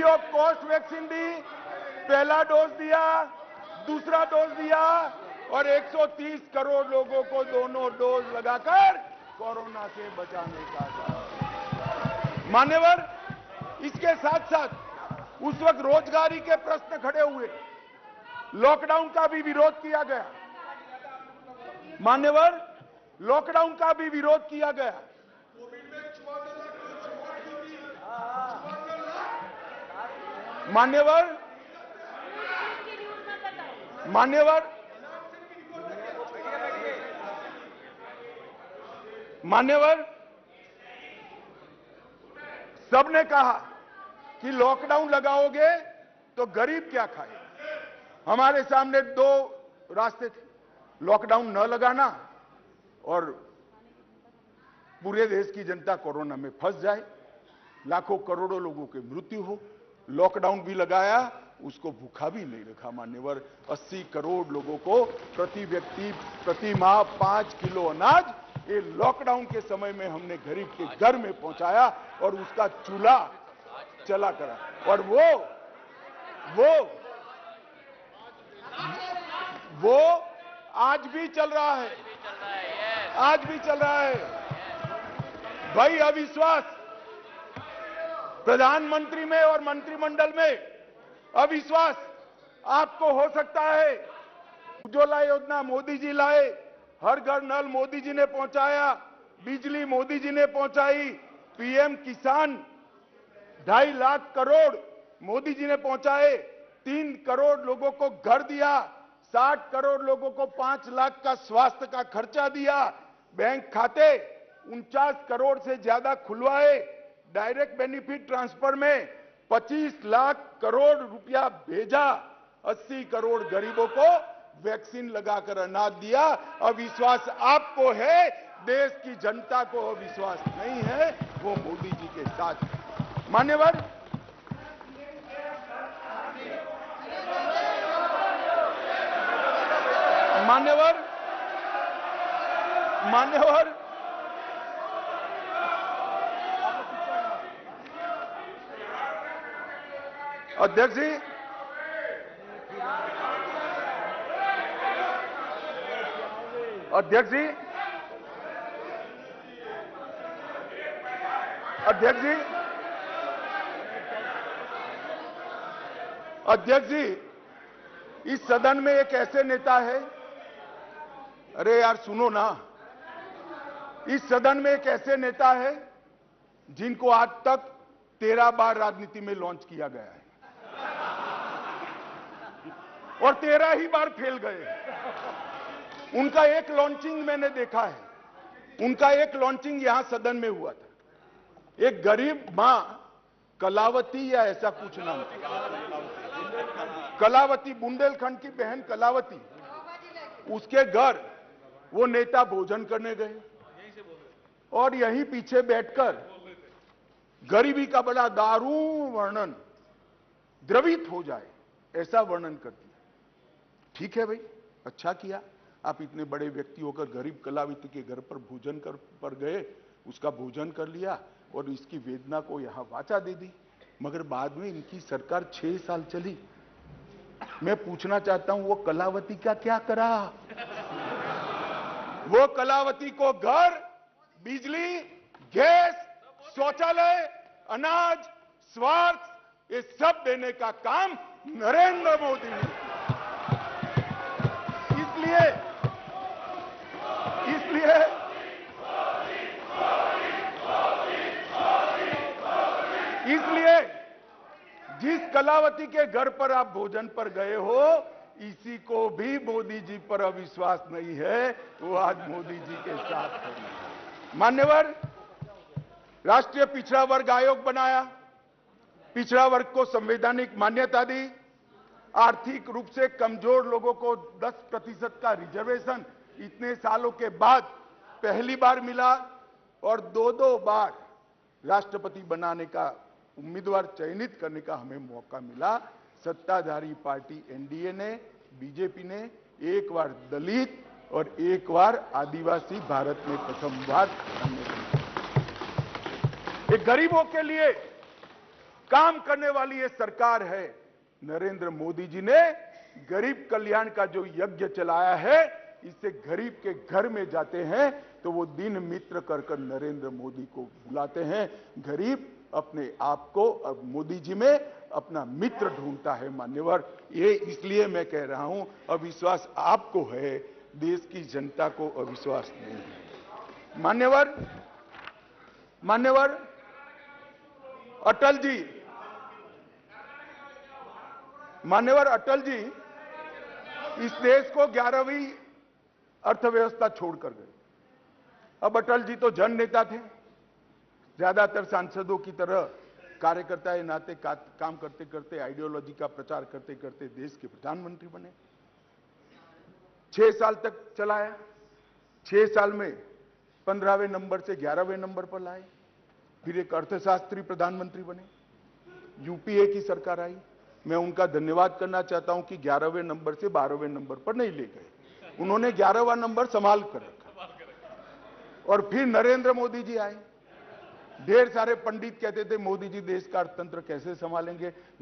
Of cost vaccine दी, पहला dose दिया, दूसरा डोज दिया और 130 करोड़ लोगों को दोनों डोज लगाकर कोरोना से बचाने का काम। मान्यवर, इसके साथ साथ उस वक्त रोजगारी के प्रश्न खड़े हुए, लॉकडाउन का भी विरोध किया गया। मान्यवर, लॉकडाउन का भी विरोध किया गया। मान्यवर, मान्यवर, मान्यवर, सबने कहा कि लॉकडाउन लगाओगे तो गरीब क्या खाए। हमारे सामने दो रास्ते थे, लॉकडाउन न लगाना और पूरे देश की जनता कोरोना में फंस जाए, लाखों करोड़ों लोगों की मृत्यु हो। लॉकडाउन भी लगाया, उसको भूखा भी नहीं रखा। मान्यवर, 80 करोड़ लोगों को प्रति व्यक्ति प्रति माह 5 किलो अनाज ये लॉकडाउन के समय में हमने गरीब के घर में पहुंचाया और उसका चूल्हा चला करा। और वो आज भी चल रहा है, आज भी चल रहा है। भाई, अविश्वास प्रधानमंत्री में और मंत्रिमंडल में अविश्वास आपको हो सकता है। उज्ज्वला योजना मोदी जी लाए, हर घर नल मोदी जी ने पहुंचाया, बिजली मोदी जी ने पहुंचाई, पीएम किसान 2.5 लाख करोड़ मोदी जी ने पहुंचाए, 3 करोड़ लोगों को घर दिया, 60 करोड़ लोगों को 5 लाख का स्वास्थ्य का खर्चा दिया, बैंक खाते 49 करोड़ से ज्यादा खुलवाए, डायरेक्ट बेनिफिट ट्रांसफर में 25 लाख करोड़ रुपया भेजा, 80 करोड़ गरीबों को वैक्सीन लगाकर अनाज दिया। अविश्वास आपको है, देश की जनता को अविश्वास नहीं है, वो मोदी जी के साथ। मान्यवर, मान्यवर, मान्यवर, अध्यक्ष जी, अध्यक्ष जी, अध्यक्ष जी, अध्यक्ष जी, इस सदन में एक ऐसे नेता है, अरे यार सुनो ना, इस सदन में एक ऐसे नेता है जिनको आज तक 13 बार राजनीति में लॉन्च किया गया है और 13 ही बार फेल गए। उनका एक लॉन्चिंग मैंने देखा है, उनका एक लॉन्चिंग यहां सदन में हुआ था। एक गरीब मां कलावती या ऐसा कुछ नाम था, कलावती, बुंदेलखंड की बहन कलावती, उसके घर वो नेता भोजन करने गए और यहीं पीछे बैठकर गरीबी का बड़ा दारुण वर्णन, द्रवित हो जाए ऐसा वर्णन कर दिया। ठीक है भाई, अच्छा किया, आप इतने बड़े व्यक्ति होकर गरीब कलावती के घर पर भोजन पर गए, उसका भोजन कर लिया और इसकी वेदना को यहां वाचा दे दी। मगर बाद में इनकी सरकार 6 साल चली। मैं पूछना चाहता हूं, वो कलावती का क्या करा? वो कलावती को घर, बिजली, गैस, शौचालय, अनाज, स्वास्थ्य, ये सब देने का काम नरेंद्र मोदी ने। इसलिए जिस कलावती के घर पर आप भोजन पर गए हो, इसी को भी मोदी जी पर अविश्वास नहीं है, वो आज मोदी जी के साथ है। मान्यवर, राष्ट्रीय पिछड़ा वर्ग आयोग बनाया, पिछड़ा वर्ग को संवैधानिक मान्यता दी, आर्थिक रूप से कमजोर लोगों को 10% का रिजर्वेशन इतने सालों के बाद पहली बार मिला और 2 बार राष्ट्रपति बनाने का उम्मीदवार चयनित करने का हमें मौका मिला। सत्ताधारी पार्टी एनडीए ने, बीजेपी ने एक बार दलित और एक बार आदिवासी भारत में प्रथम बार। एक गरीबों के लिए काम करने वाली ये सरकार है। नरेंद्र मोदी जी ने गरीब कल्याण का जो यज्ञ चलाया है, इससे गरीब के घर में जाते हैं तो वो दिन मित्र कर नरेंद्र मोदी को बुलाते हैं। गरीब अपने आप को अब मोदी जी में अपना मित्र ढूंढता है। मान्यवर, ये इसलिए मैं कह रहा हूं, अविश्वास आपको है, देश की जनता को अविश्वास नहीं है। मान्यवर अटल जी, इस देश को 11वीं अर्थव्यवस्था छोड़कर गए। अब अटल जी तो जन नेता थे, ज्यादातर सांसदों की तरह कार्यकर्ता के नाते काम करते करते, आइडियोलॉजी का प्रचार करते करते देश के प्रधानमंत्री बने। 6 साल तक चलाया। 6 साल में 15वें नंबर से 11वें नंबर पर लाए। फिर एक अर्थशास्त्री प्रधानमंत्री बने। यूपीए की सरकार आई। मैं उनका धन्यवाद करना चाहता हूं कि 11वें नंबर से 12वें नंबर पर नहीं ले गए, उन्होंने 11वां नंबर संभाल कर रखा। और फिर नरेंद्र मोदी जी आए। ढेर सारे पंडित कहते थे मोदी जी देश का अर्थतंत्र कैसे संभालेंगे।